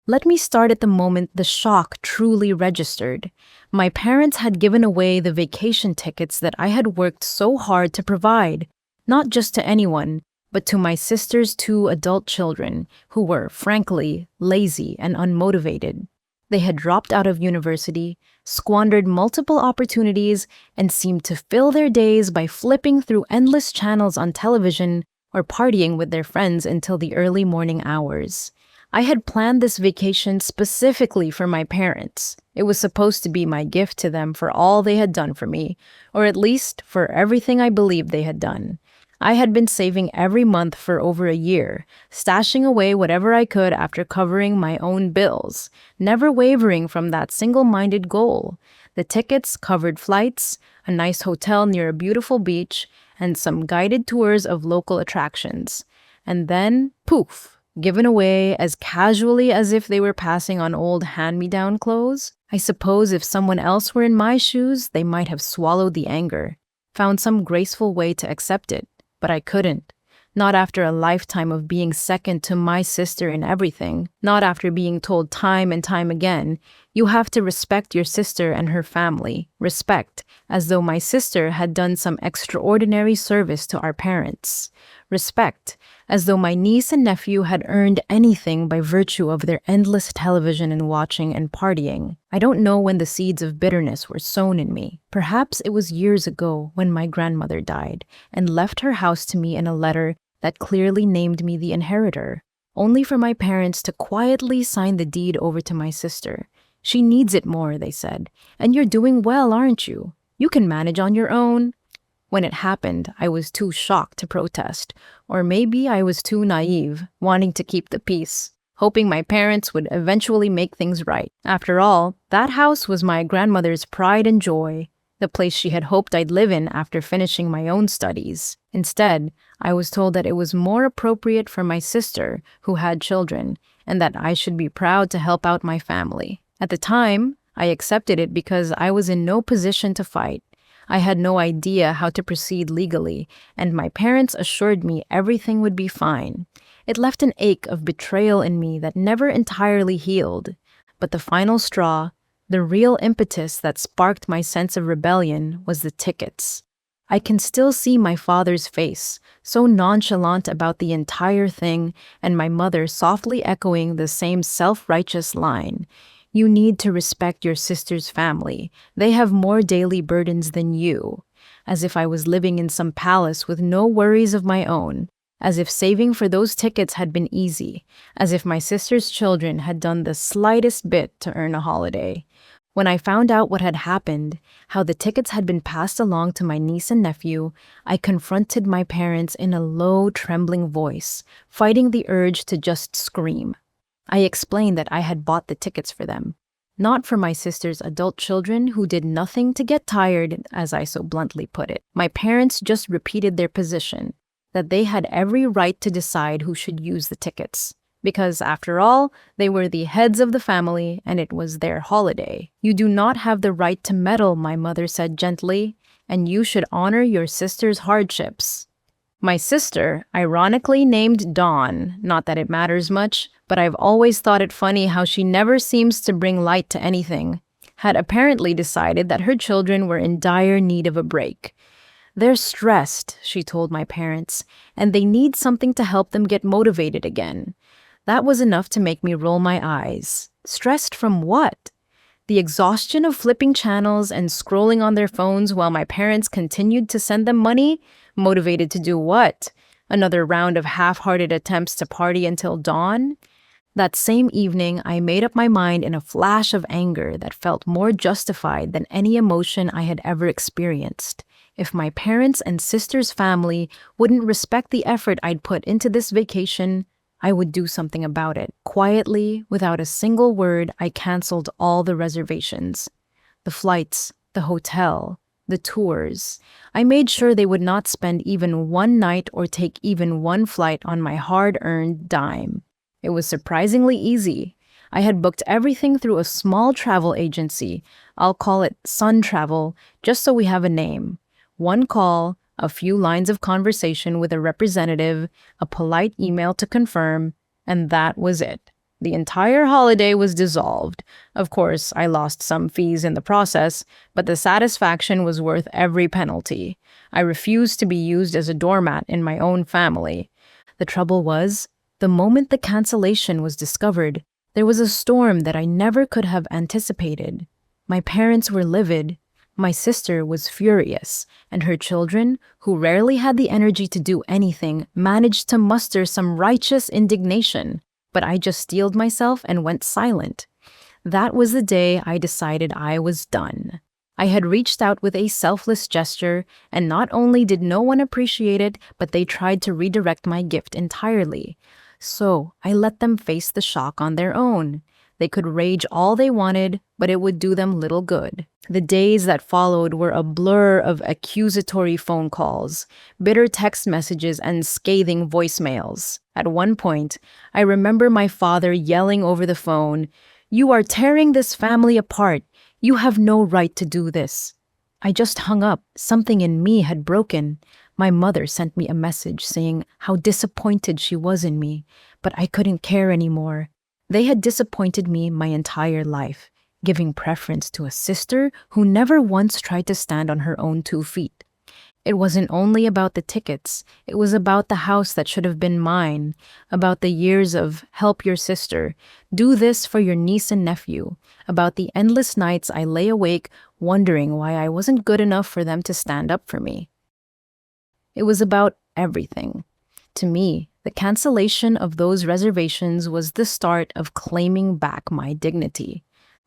Let me start at the moment the shock truly registered. My parents had given away the vacation tickets that I had worked so hard to provide, not just to anyone, but to my sister's two adult children, who were, frankly, lazy and unmotivated. They had dropped out of university, squandered multiple opportunities, and seemed to fill their days by flipping through endless channels on television or partying with their friends until the early morning hours. I had planned this vacation specifically for my parents. It was supposed to be my gift to them for all they had done for me, or at least for everything I believed they had done. I had been saving every month for over a year, stashing away whatever I could after covering my own bills, never wavering from that single-minded goal. The tickets covered flights, a nice hotel near a beautiful beach, and some guided tours of local attractions. And then, poof, given away as casually as if they were passing on old hand-me-down clothes. I suppose if someone else were in my shoes, they might have swallowed the anger, found some graceful way to accept it. But I couldn't. Not after a lifetime of being second to my sister in everything. Not after being told time and time again, you have to respect your sister and her family. Respect, as though my sister had done some extraordinary service to our parents. Respect, as though my niece and nephew had earned anything by virtue of their endless television and watching and partying. I don't know when the seeds of bitterness were sown in me. Perhaps it was years ago when my grandmother died and left her house to me in a letter that clearly named me the inheritor, only for my parents to quietly sign the deed over to my sister. She needs it more, they said, and you're doing well, aren't you? You can manage on your own. When it happened, I was too shocked to protest, or maybe I was too naive, wanting to keep the peace, hoping my parents would eventually make things right. After all, that house was my grandmother's pride and joy, the place she had hoped I'd live in after finishing my own studies. Instead, I was told that it was more appropriate for my sister, who had children, and that I should be proud to help out my family. At the time, I accepted it because I was in no position to fight. I had no idea how to proceed legally, and my parents assured me everything would be fine. It left an ache of betrayal in me that never entirely healed. But the final straw, the real impetus that sparked my sense of rebellion, was the tickets. I can still see my father's face, so nonchalant about the entire thing, and my mother softly echoing the same self-righteous line. You need to respect your sister's family. They have more daily burdens than you. As if I was living in some palace with no worries of my own. As if saving for those tickets had been easy. As if my sister's children had done the slightest bit to earn a holiday. When I found out what had happened, how the tickets had been passed along to my niece and nephew, I confronted my parents in a low, trembling voice, fighting the urge to just scream. I explained that I had bought the tickets for them, not for my sister's adult children who did nothing to get tired, as I so bluntly put it. My parents just repeated their position, that they had every right to decide who should use the tickets. Because, after all, they were the heads of the family and it was their holiday. You do not have the right to meddle, my mother said gently, and you should honor your sister's hardships. My sister, ironically named Dawn, not that it matters much, but I've always thought it funny how she never seems to bring light to anything, had apparently decided that her children were in dire need of a break. They're stressed, she told my parents, and they need something to help them get motivated again. That was enough to make me roll my eyes. Stressed from what? The exhaustion of flipping channels and scrolling on their phones while my parents continued to send them money? Motivated to do what? Another round of half-hearted attempts to party until dawn? That same evening, I made up my mind in a flash of anger that felt more justified than any emotion I had ever experienced. If my parents and sister's family wouldn't respect the effort I'd put into this vacation, I would do something about it. Quietly, without a single word, I canceled all the reservations. The flights, the hotel, the tours. I made sure they would not spend even one night or take even one flight on my hard-earned dime. It was surprisingly easy. I had booked everything through a small travel agency. I'll call it Sun Travel, just so we have a name. One call, a few lines of conversation with a representative, a polite email to confirm, and that was it. The entire holiday was dissolved. Of course, I lost some fees in the process, but the satisfaction was worth every penalty. I refused to be used as a doormat in my own family. The trouble was, the moment the cancellation was discovered, there was a storm that I never could have anticipated. My parents were livid. My sister was furious, and her children, who rarely had the energy to do anything, managed to muster some righteous indignation. But I just steeled myself and went silent. That was the day I decided I was done. I had reached out with a selfless gesture, and not only did no one appreciate it, but they tried to redirect my gift entirely. So I let them face the shock on their own. They could rage all they wanted, but it would do them little good. The days that followed were a blur of accusatory phone calls, bitter text messages, and scathing voicemails. At one point, I remember my father yelling over the phone, "You are tearing this family apart. You have no right to do this." I just hung up. Something in me had broken. My mother sent me a message saying how disappointed she was in me, but I couldn't care anymore. They had disappointed me my entire life, giving preference to a sister who never once tried to stand on her own 2 feet. It wasn't only about the tickets, it was about the house that should have been mine, about the years of help your sister, do this for your niece and nephew, about the endless nights I lay awake wondering why I wasn't good enough for them to stand up for me. It was about everything. To me, the cancellation of those reservations was the start of claiming back my dignity.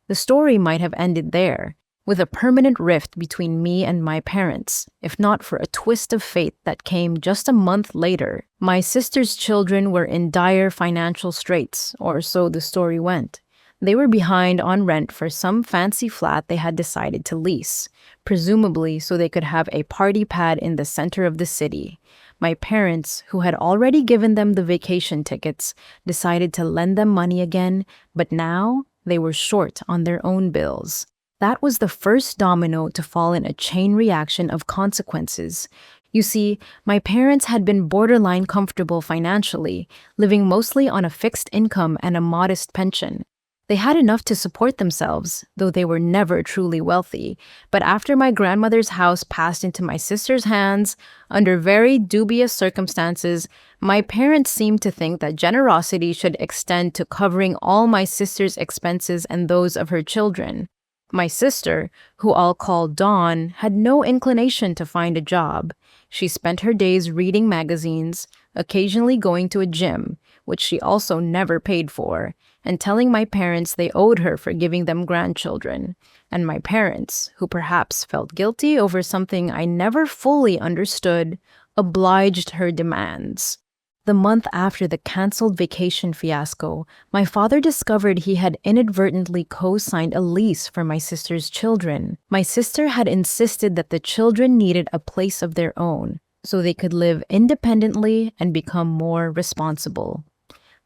The story might have ended there, with a permanent rift between me and my parents, if not for a twist of fate that came just a month later. My sister's children were in dire financial straits, or so the story went. They were behind on rent for some fancy flat they had decided to lease, presumably so they could have a party pad in the center of the city. My parents, who had already given them the vacation tickets, decided to lend them money again, but now they were short on their own bills. That was the first domino to fall in a chain reaction of consequences. You see, my parents had been borderline comfortable financially, living mostly on a fixed income and a modest pension. They had enough to support themselves, though they were never truly wealthy. But after my grandmother's house passed into my sister's hands, under very dubious circumstances, my parents seemed to think that generosity should extend to covering all my sister's expenses and those of her children. My sister, who I'll call Dawn, had no inclination to find a job. She spent her days reading magazines, occasionally going to a gym, which she also never paid for, and telling my parents they owed her for giving them grandchildren. And my parents, who perhaps felt guilty over something I never fully understood, obliged her demands. The month after the canceled vacation fiasco, my father discovered he had inadvertently co-signed a lease for my sister's children. My sister had insisted that the children needed a place of their own, so they could live independently and become more responsible.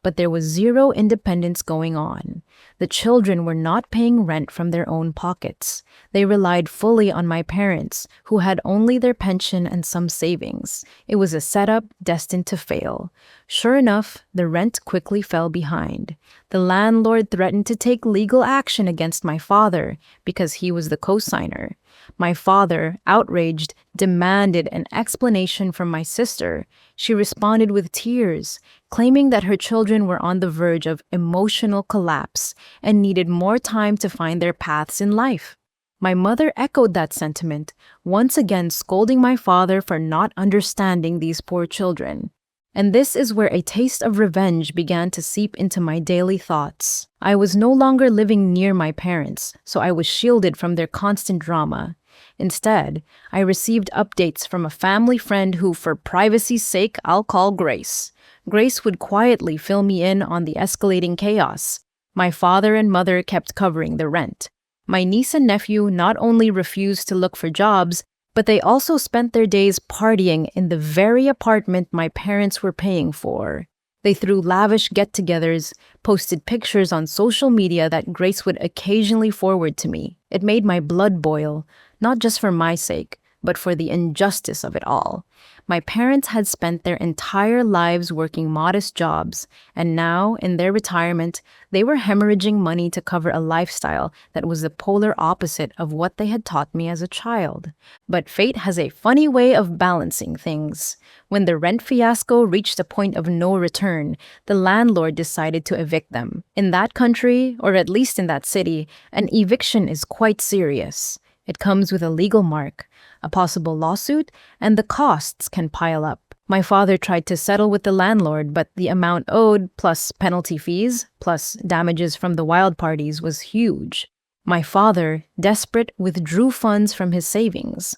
But there was zero independence going on. The children were not paying rent from their own pockets. They relied fully on my parents, who had only their pension and some savings. It was a setup destined to fail. Sure enough, the rent quickly fell behind. The landlord threatened to take legal action against my father because he was the co-signer. My father, outraged, demanded an explanation from my sister. She responded with tears, claiming that her children were on the verge of emotional collapse and needed more time to find their paths in life. My mother echoed that sentiment, once again scolding my father for not understanding these poor children. And this is where a taste of revenge began to seep into my daily thoughts. I was no longer living near my parents, so I was shielded from their constant drama. Instead, I received updates from a family friend who, for privacy's sake, I'll call Grace. Grace would quietly fill me in on the escalating chaos. My father and mother kept covering the rent. My niece and nephew not only refused to look for jobs, but they also spent their days partying in the very apartment my parents were paying for. They threw lavish get-togethers, posted pictures on social media that Grace would occasionally forward to me. It made my blood boil, not just for my sake, but for the injustice of it all. My parents had spent their entire lives working modest jobs, and now, in their retirement, they were hemorrhaging money to cover a lifestyle that was the polar opposite of what they had taught me as a child. But fate has a funny way of balancing things. When the rent fiasco reached a point of no return, the landlord decided to evict them. In that country, or at least in that city, an eviction is quite serious. It comes with a legal mark, a possible lawsuit, and the costs can pile up. My father tried to settle with the landlord, but the amount owed, plus penalty fees, plus damages from the wild parties, was huge. My father, desperate, withdrew funds from his savings.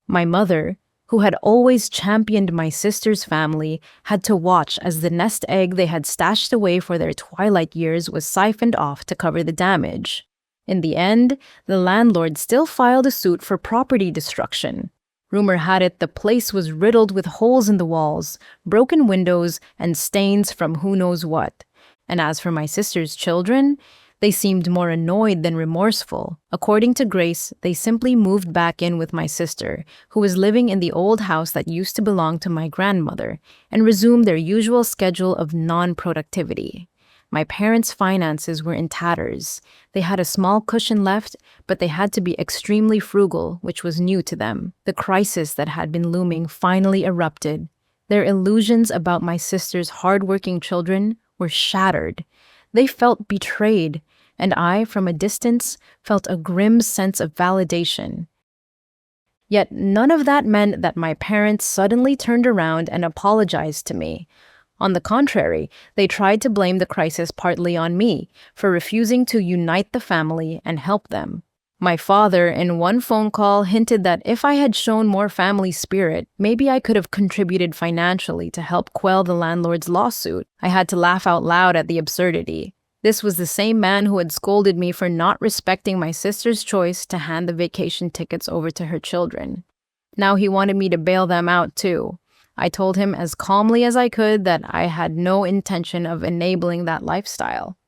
My mother, who had always championed my sister's family, had to watch as the nest egg they had stashed away for their twilight years was siphoned off to cover the damage. In the end, the landlord still filed a suit for property destruction. Rumor had it the place was riddled with holes in the walls, broken windows, and stains from who knows what. And as for my sister's children, they seemed more annoyed than remorseful. According to Grace, they simply moved back in with my sister, who was living in the old house that used to belong to my grandmother, and resumed their usual schedule of non-productivity. My parents' finances were in tatters. They had a small cushion left, but they had to be extremely frugal, which was new to them. The crisis that had been looming finally erupted. Their illusions about my sister's hardworking children were shattered. They felt betrayed, and I, from a distance, felt a grim sense of validation. Yet none of that meant that my parents suddenly turned around and apologized to me. On the contrary, they tried to blame the crisis partly on me for refusing to unite the family and help them. My father, in one phone call, hinted that if I had shown more family spirit, maybe I could have contributed financially to help quell the landlord's lawsuit. I had to laugh out loud at the absurdity. This was the same man who had scolded me for not respecting my sister's choice to hand the vacation tickets over to her children. Now he wanted me to bail them out too. I told him as calmly as I could that I had no intention of enabling that lifestyle.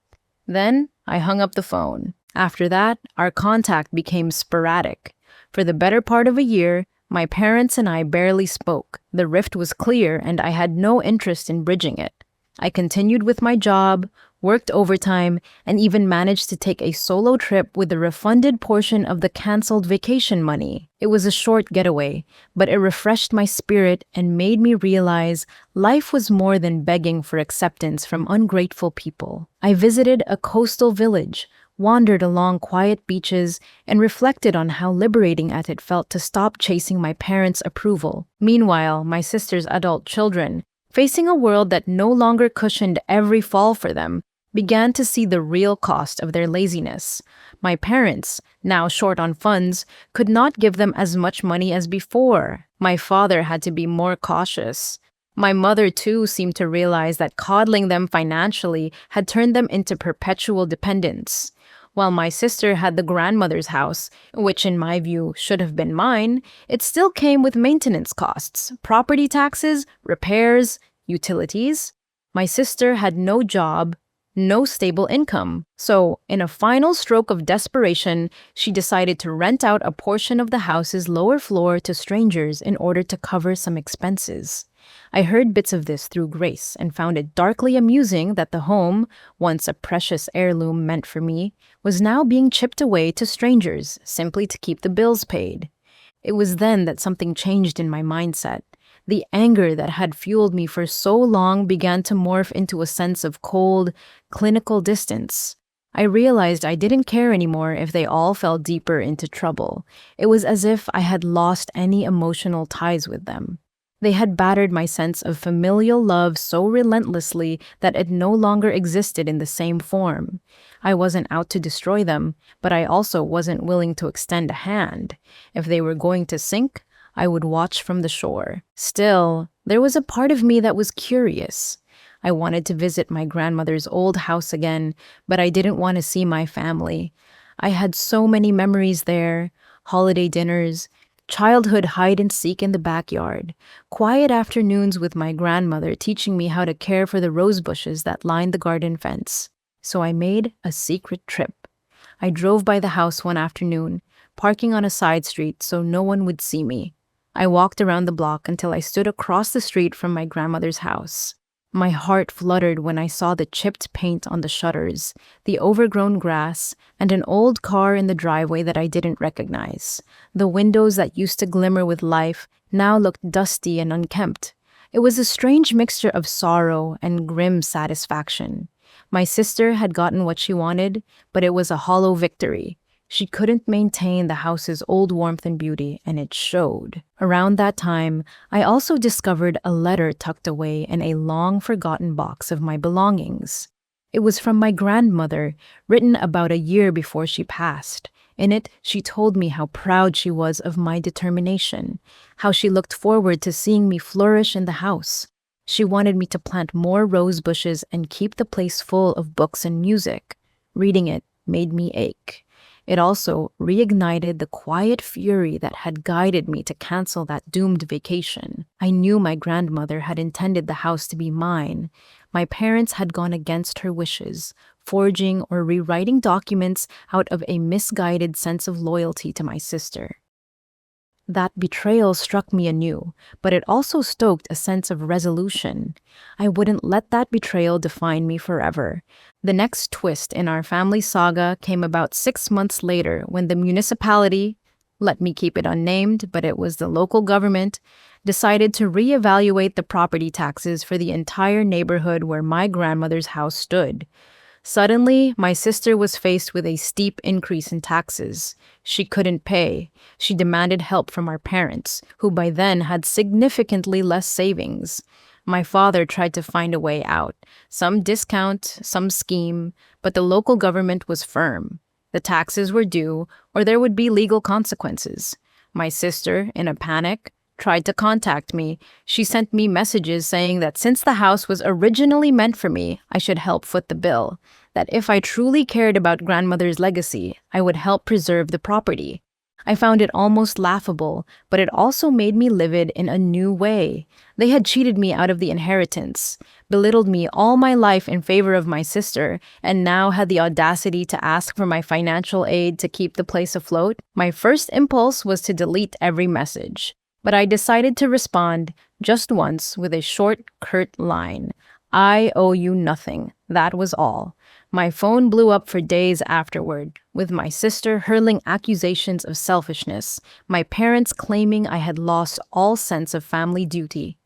Then I hung up the phone. After that, our contact became sporadic. For the better part of a year, my parents and I barely spoke. The rift was clear, and I had no interest in bridging it. I continued with my job, worked overtime, and even managed to take a solo trip with the refunded portion of the canceled vacation money. It was a short getaway, but it refreshed my spirit and made me realize life was more than begging for acceptance from ungrateful people. I visited a coastal village, wandered along quiet beaches, and reflected on how liberating it felt to stop chasing my parents' approval. Meanwhile, my sister's adult children, facing a world that no longer cushioned every fall for them, began to see the real cost of their laziness. My parents, now short on funds, could not give them as much money as before. My father had to be more cautious. My mother, too, seemed to realize that coddling them financially had turned them into perpetual dependents. While my sister had the grandmother's house, which in my view should have been mine, it still came with maintenance costs, property taxes, repairs, utilities. My sister had no job, no stable income. So, in a final stroke of desperation, she decided to rent out a portion of the house's lower floor to strangers in order to cover some expenses. I heard bits of this through Grace and found it darkly amusing that the home, once a precious heirloom meant for me, was now being chipped away to strangers simply to keep the bills paid. It was then that something changed in my mindset. The anger that had fueled me for so long began to morph into a sense of cold, clinical distance. I realized I didn't care anymore if they all fell deeper into trouble. It was as if I had lost any emotional ties with them. They had battered my sense of familial love so relentlessly that it no longer existed in the same form. I wasn't out to destroy them, but I also wasn't willing to extend a hand. If they were going to sink, I would watch from the shore. Still, there was a part of me that was curious. I wanted to visit my grandmother's old house again, but I didn't want to see my family. I had so many memories there, holiday dinners, childhood hide-and-seek in the backyard, quiet afternoons with my grandmother teaching me how to care for the rose bushes that lined the garden fence. So I made a secret trip. I drove by the house one afternoon, parking on a side street so no one would see me. I walked around the block until I stood across the street from my grandmother's house. My heart fluttered when I saw the chipped paint on the shutters, the overgrown grass, and an old car in the driveway that I didn't recognize. The windows that used to glimmer with life now looked dusty and unkempt. It was a strange mixture of sorrow and grim satisfaction. My sister had gotten what she wanted, but it was a hollow victory. She couldn't maintain the house's old warmth and beauty, and it showed. Around that time, I also discovered a letter tucked away in a long-forgotten box of my belongings. It was from my grandmother, written about a year before she passed. In it, she told me how proud she was of my determination, how she looked forward to seeing me flourish in the house. She wanted me to plant more rose bushes and keep the place full of books and music. Reading it made me ache. It also reignited the quiet fury that had guided me to cancel that doomed vacation. I knew my grandmother had intended the house to be mine. My parents had gone against her wishes, forging or rewriting documents out of a misguided sense of loyalty to my sister. That betrayal struck me anew, but it also stoked a sense of resolution. I wouldn't let that betrayal define me forever. The next twist in our family saga came about 6 months later when the municipality, let me keep it unnamed, but it was the local government, decided to reevaluate the property taxes for the entire neighborhood where my grandmother's house stood. Suddenly, my sister was faced with a steep increase in taxes. She couldn't pay. She demanded help from our parents, who by then had significantly less savings. My father tried to find a way out, some discount, some scheme, but the local government was firm. The taxes were due, or there would be legal consequences. My sister, in a panic, tried to contact me. She sent me messages saying that since the house was originally meant for me, I should help foot the bill. That if I truly cared about grandmother's legacy, I would help preserve the property. I found it almost laughable, but it also made me livid in a new way. They had cheated me out of the inheritance, belittled me all my life in favor of my sister, and now had the audacity to ask for my financial aid to keep the place afloat. My first impulse was to delete every message. But I decided to respond just once with a short, curt line. I owe you nothing. That was all. My phone blew up for days afterward, with my sister hurling accusations of selfishness, my parents claiming I had lost all sense of family duty.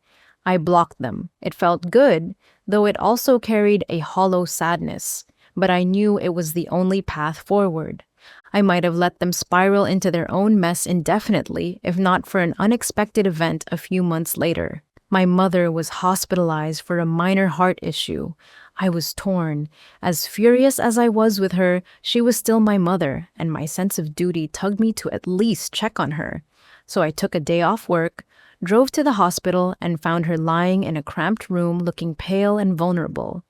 I blocked them. It felt good, though it also carried a hollow sadness. But I knew it was the only path forward. I might have let them spiral into their own mess indefinitely if not for an unexpected event a few months later. My mother was hospitalized for a minor heart issue. I was torn. As furious as I was with her, she was still my mother, and my sense of duty tugged me to at least check on her. So I took a day off work, drove to the hospital, and found her lying in a cramped room looking pale and vulnerable.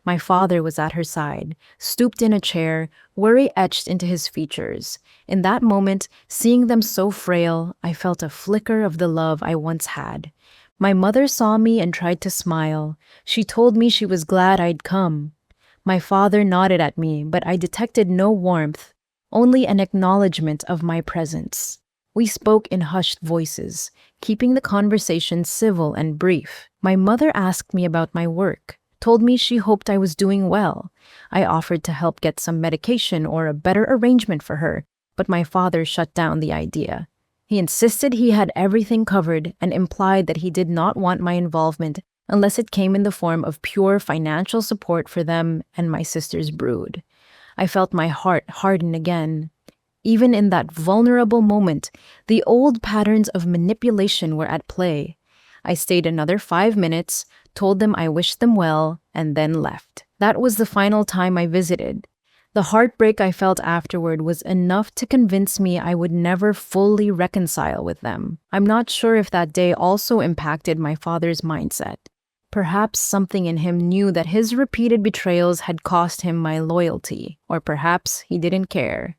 My father was at her side, stooped in a chair, worry etched into his features. In that moment, seeing them so frail, I felt a flicker of the love I once had. My mother saw me and tried to smile. She told me she was glad I'd come. My father nodded at me, but I detected no warmth, only an acknowledgement of my presence. We spoke in hushed voices, keeping the conversation civil and brief. My mother asked me about my work, told me she hoped I was doing well. I offered to help get some medication or a better arrangement for her, but my father shut down the idea. He insisted he had everything covered and implied that he did not want my involvement unless it came in the form of pure financial support for them and my sister's brood. I felt my heart harden again. Even in that vulnerable moment, the old patterns of manipulation were at play. I stayed another 5 minutes, told them I wished them well, and then left. That was the final time I visited. The heartbreak I felt afterward was enough to convince me I would never fully reconcile with them. I'm not sure if that day also impacted my father's mindset. Perhaps something in him knew that his repeated betrayals had cost him my loyalty, or perhaps he didn't care.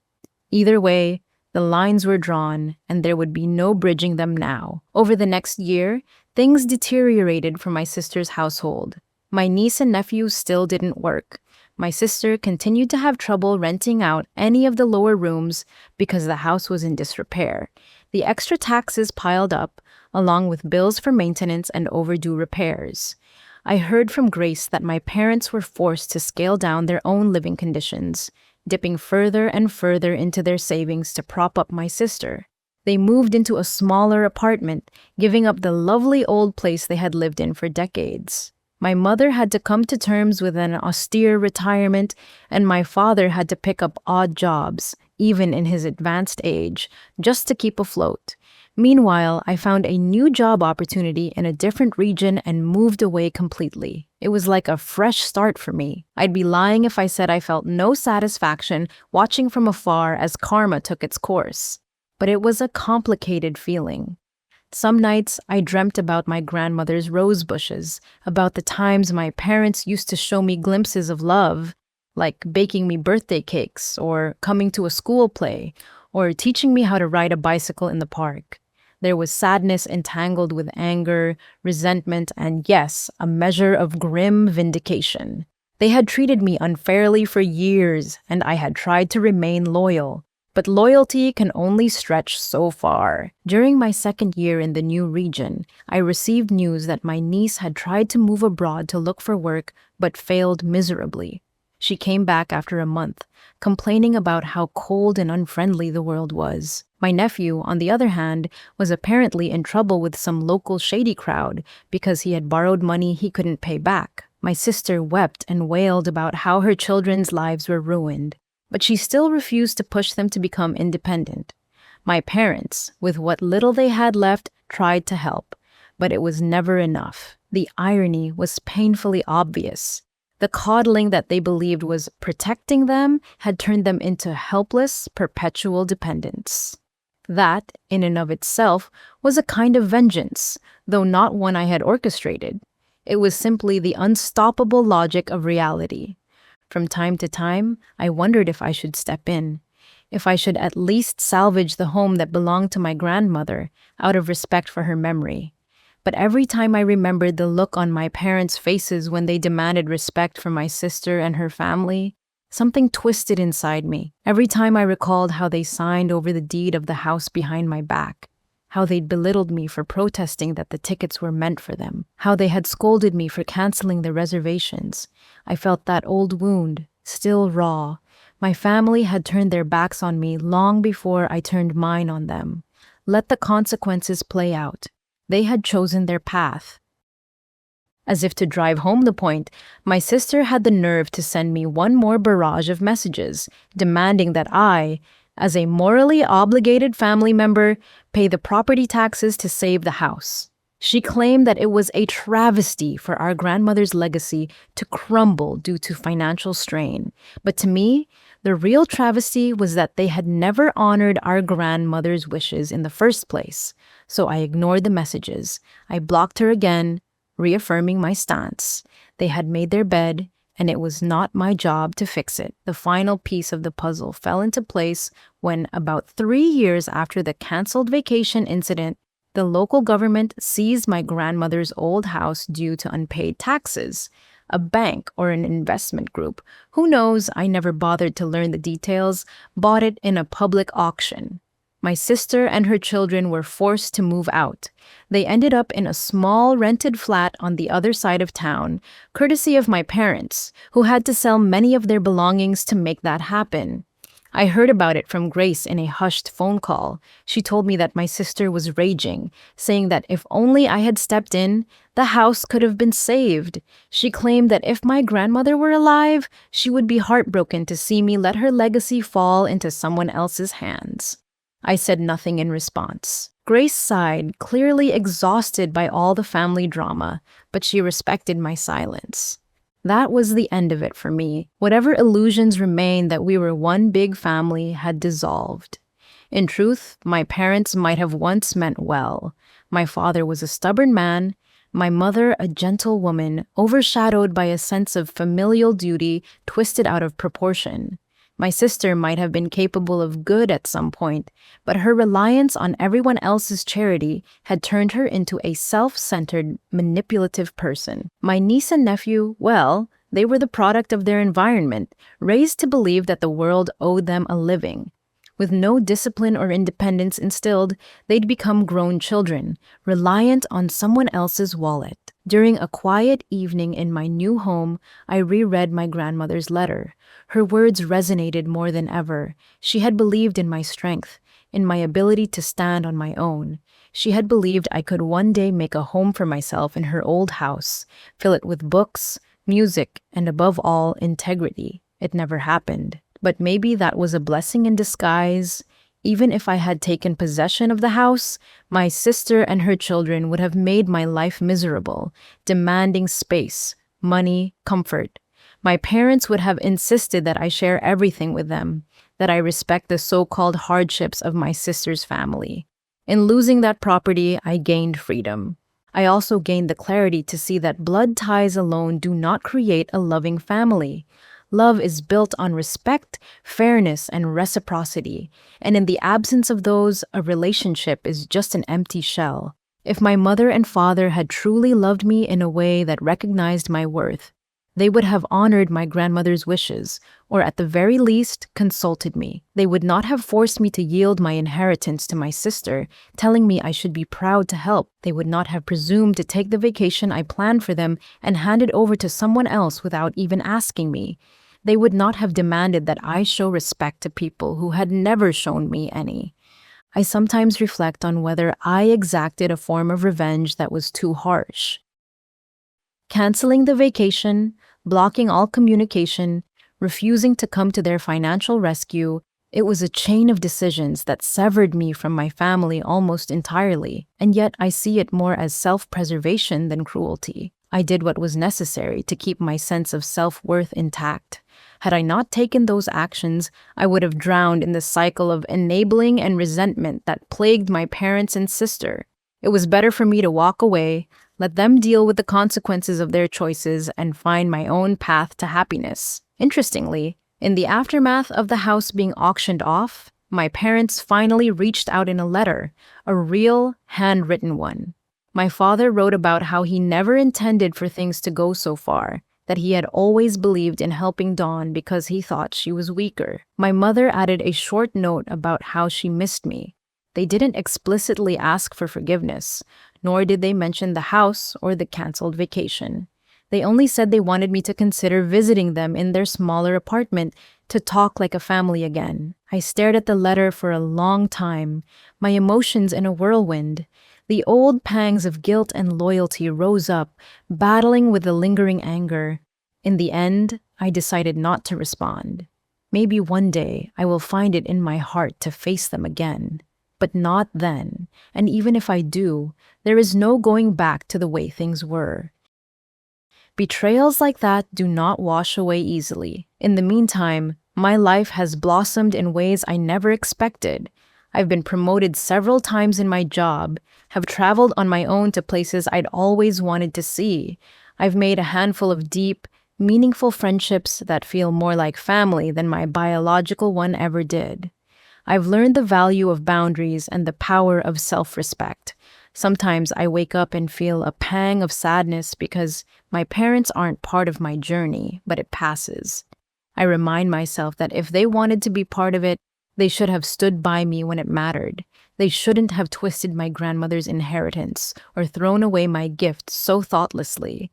Either way, the lines were drawn, and there would be no bridging them now. Over the next year, things deteriorated for my sister's household. My niece and nephew still didn't work. My sister continued to have trouble renting out any of the lower rooms because the house was in disrepair. The extra taxes piled up, along with bills for maintenance and overdue repairs. I heard from Grace that my parents were forced to scale down their own living conditions, dipping further and further into their savings to prop up my sister. They moved into a smaller apartment, giving up the lovely old place they had lived in for decades. My mother had to come to terms with an austere retirement, and my father had to pick up odd jobs, even in his advanced age, just to keep afloat. Meanwhile, I found a new job opportunity in a different region and moved away completely. It was like a fresh start for me. I'd be lying if I said I felt no satisfaction watching from afar as karma took its course. But it was a complicated feeling. Some nights, I dreamt about my grandmother's rose bushes, about the times my parents used to show me glimpses of love, like baking me birthday cakes, or coming to a school play, or teaching me how to ride a bicycle in the park. There was sadness entangled with anger, resentment, and yes, a measure of grim vindication. They had treated me unfairly for years, and I had tried to remain loyal. But loyalty can only stretch so far. During my second year in the new region, I received news that my niece had tried to move abroad to look for work, but failed miserably. She came back after a month, complaining about how cold and unfriendly the world was. My nephew, on the other hand, was apparently in trouble with some local shady crowd because he had borrowed money he couldn't pay back. My sister wept and wailed about how her children's lives were ruined, but she still refused to push them to become independent. My parents, with what little they had left, tried to help, but it was never enough. The irony was painfully obvious. The coddling that they believed was protecting them had turned them into helpless, perpetual dependents. That, in and of itself, was a kind of vengeance, though not one I had orchestrated. It was simply the unstoppable logic of reality. From time to time, I wondered if I should step in, if I should at least salvage the home that belonged to my grandmother, out of respect for her memory. But every time I remembered the look on my parents' faces when they demanded respect for my sister and her family, something twisted inside me. Every time I recalled how they signed over the deed of the house behind my back, how they'd belittled me for protesting that the tickets were meant for them, how they had scolded me for canceling the reservations, I felt that old wound, still raw. My family had turned their backs on me long before I turned mine on them. Let the consequences play out. They had chosen their path. As if to drive home the point, my sister had the nerve to send me one more barrage of messages, demanding that I, as a morally obligated family member, pay the property taxes to save the house. She claimed that it was a travesty for our grandmother's legacy to crumble due to financial strain. But to me, the real travesty was that they had never honored our grandmother's wishes in the first place. So I ignored the messages. I blocked her again, reaffirming my stance. They had made their bed, and it was not my job to fix it. The final piece of the puzzle fell into place when, about 3 years after the canceled vacation incident, the local government seized my grandmother's old house due to unpaid taxes. A bank or an investment group, who knows, I never bothered to learn the details, bought it in a public auction. My sister and her children were forced to move out. They ended up in a small rented flat on the other side of town, courtesy of my parents, who had to sell many of their belongings to make that happen. I heard about it from Grace in a hushed phone call. She told me that my sister was raging, saying that if only I had stepped in, the house could have been saved. She claimed that if my grandmother were alive, she would be heartbroken to see me let her legacy fall into someone else's hands. I said nothing in response. Grace sighed, clearly exhausted by all the family drama, but she respected my silence. That was the end of it for me. Whatever illusions remained that we were one big family had dissolved. In truth, my parents might have once meant well. My father was a stubborn man, my mother a gentle woman, overshadowed by a sense of familial duty twisted out of proportion. My sister might have been capable of good at some point, but her reliance on everyone else's charity had turned her into a self-centered, manipulative person. My niece and nephew, well, they were the product of their environment, raised to believe that the world owed them a living. With no discipline or independence instilled, they'd become grown children, reliant on someone else's wallet. During a quiet evening in my new home, I reread my grandmother's letter. Her words resonated more than ever. She had believed in my strength, in my ability to stand on my own. She had believed I could one day make a home for myself in her old house, fill it with books, music, and above all, integrity. It never happened. But maybe that was a blessing in disguise. Even if I had taken possession of the house, my sister and her children would have made my life miserable, demanding space, money, comfort. My parents would have insisted that I share everything with them, that I respect the so-called hardships of my sister's family. In losing that property, I gained freedom. I also gained the clarity to see that blood ties alone do not create a loving family. Love is built on respect, fairness, and reciprocity, and in the absence of those, a relationship is just an empty shell. If my mother and father had truly loved me in a way that recognized my worth, they would have honored my grandmother's wishes, or at the very least, consulted me. They would not have forced me to yield my inheritance to my sister, telling me I should be proud to help. They would not have presumed to take the vacation I planned for them and hand it over to someone else without even asking me. They would not have demanded that I show respect to people who had never shown me any. I sometimes reflect on whether I exacted a form of revenge that was too harsh. Canceling the vacation, blocking all communication, refusing to come to their financial rescue, it was a chain of decisions that severed me from my family almost entirely, and yet I see it more as self-preservation than cruelty. I did what was necessary to keep my sense of self-worth intact. Had I not taken those actions, I would have drowned in the cycle of enabling and resentment that plagued my parents and sister. It was better for me to walk away, let them deal with the consequences of their choices, and find my own path to happiness. Interestingly, in the aftermath of the house being auctioned off, my parents finally reached out in a letter, a real, handwritten one. My father wrote about how he never intended for things to go so far, that he had always believed in helping Dawn because he thought she was weaker. My mother added a short note about how she missed me. They didn't explicitly ask for forgiveness, nor did they mention the house or the canceled vacation. They only said they wanted me to consider visiting them in their smaller apartment to talk like a family again. I stared at the letter for a long time, my emotions in a whirlwind. The old pangs of guilt and loyalty rose up, battling with the lingering anger. In the end, I decided not to respond. Maybe one day I will find it in my heart to face them again. But not then, and even if I do, there is no going back to the way things were. Betrayals like that do not wash away easily. In the meantime, my life has blossomed in ways I never expected. I've been promoted several times in my job, have traveled on my own to places I'd always wanted to see. I've made a handful of deep, meaningful friendships that feel more like family than my biological one ever did. I've learned the value of boundaries and the power of self-respect. Sometimes I wake up and feel a pang of sadness because my parents aren't part of my journey, but it passes. I remind myself that if they wanted to be part of it, they should have stood by me when it mattered. They shouldn't have twisted my grandmother's inheritance or thrown away my gift so thoughtlessly.